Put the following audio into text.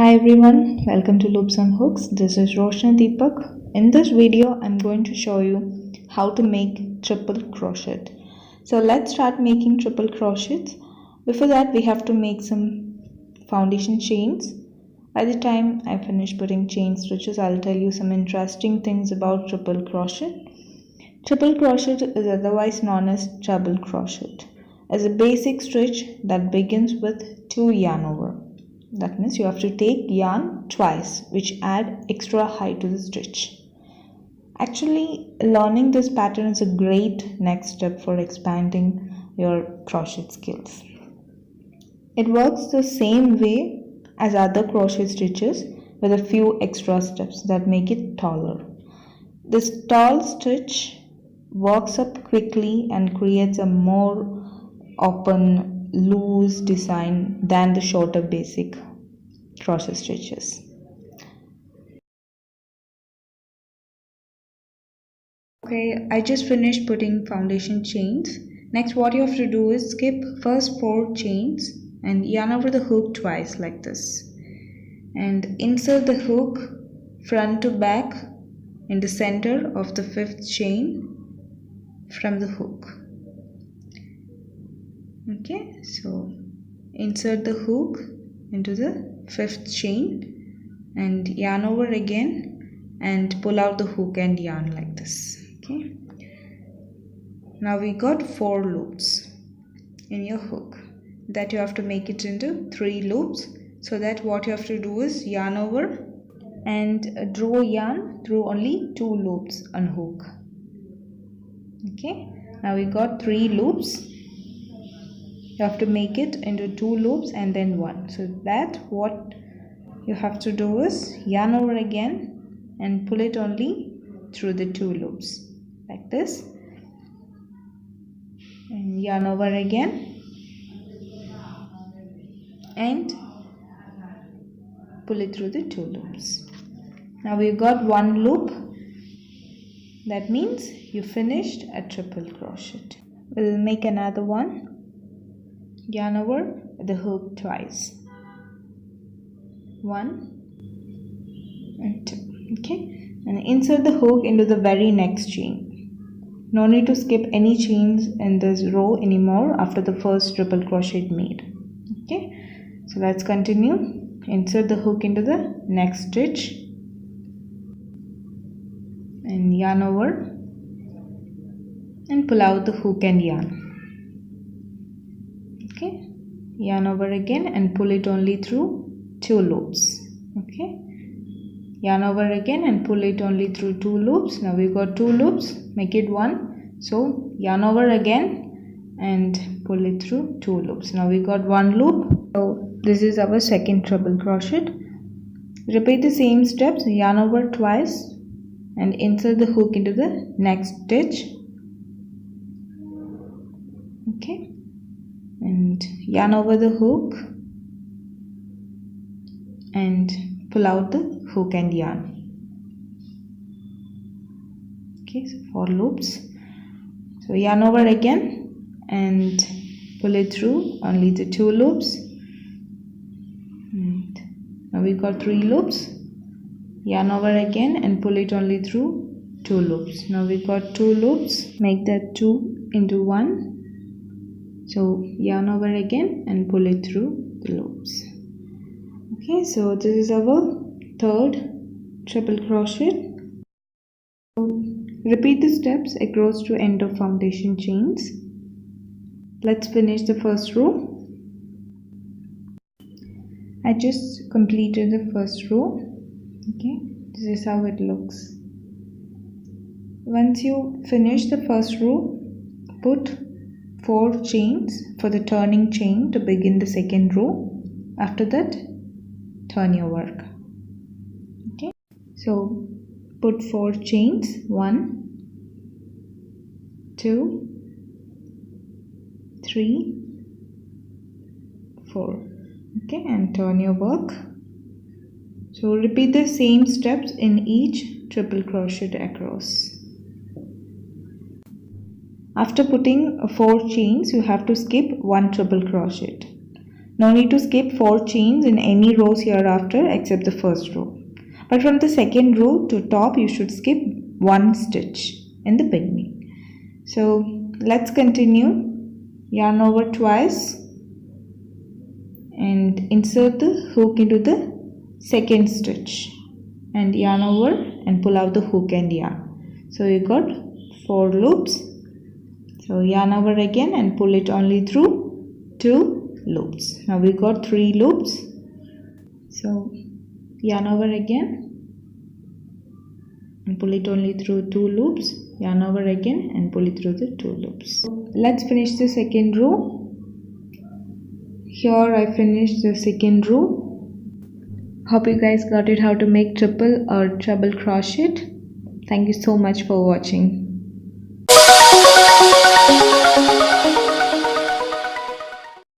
Hi everyone, welcome to Loops and Hooks. This is Roshna Deepak. In this video, I'm going to show you how to make triple crochet. So let's start making triple crochets. Before that, we have to make some foundation chains. By the time I finish putting chain stitches, I'll tell you some interesting things about triple crochet. Triple crochet is otherwise known as treble crochet. As a basic stitch that begins with 2 yarn over. That means you have to take yarn twice, which add extra height to the stitch. Actually, learning this pattern is a great next step for expanding your crochet skills. It works the same way as other crochet stitches with a few extra steps that make it taller. This tall stitch works up quickly and creates a more open, loose design than the shorter basic crochet stitches. Okay, I just finished putting foundation chains. Next, what you have to do is skip first 4 chains and yarn over the hook twice like this, and insert the hook front to back in the center of the 5th chain from the hook. Okay, so insert the hook into the 5th chain and yarn over again and pull out the hook and yarn like this. Okay, now we got 4 loops in your hook that you have to make it into 3 loops, so that what you have to do is yarn over and draw yarn through only 2 loops on hook. Okay, now we got 3 loops. You have to make it into 2 loops and then 1. So that what you have to do is yarn over again and pull it only through the 2 loops like this, and yarn over again and pull it through the 2 loops. Now we've got 1 loop. That means you finished a triple crochet. We'll make another one. Yarn over the hook twice, 1 and 2. Okay, and insert the hook into the very next chain. No need to skip any chains in this row anymore after the first triple crochet made. Okay, so let's continue. Insert the hook into the next stitch and yarn over and pull out the hook and yarn. Okay, yarn over again and pull it only through 2 loops. Okay, yarn over again and pull it only through 2 loops. Now we've got 2 loops, make it 1. So yarn over again and pull it through 2 loops. Now we got 1 loop. So this is our second triple crochet. Repeat the same steps, yarn over twice and insert the hook into the next stitch. Okay, and yarn over the hook and pull out the hook and yarn. Okay, so 4 loops. So yarn over again and pull it through only the 2 loops. And now we got 3 loops. Yarn over again and pull it only through 2 loops. Now we got 2 loops. Make that 2 into 1. So yarn over again and pull it through the loops. Okay, so this is our third triple crochet. So repeat the steps across to end of foundation chains. Let's finish the first row. I just completed the first row. Okay, this is how it looks. Once you finish the first row, put 4 chains for the turning chain to begin the second row. After that, turn your work. Okay, so put 4 chains, 1, 2, 3, 4. Okay, and turn your work. So repeat the same steps in each triple crochet across. After putting 4 chains, you have to skip 1 triple crochet. No need to skip 4 chains in any rows hereafter except the first row. But from the second row to top, you should skip 1 stitch in the beginning. So let's continue. Yarn over twice and insert the hook into the second stitch and yarn over and pull out the hook and yarn. So you got 4 loops. So yarn over again and pull it only through 2 loops. Now we got 3 loops. So yarn over again and pull it only through 2 loops. Yarn over again and pull it through the 2 loops. Let's finish the second row. Here I finished the second row. Hope you guys got it how to make triple or treble crochet. Thank you so much for watching.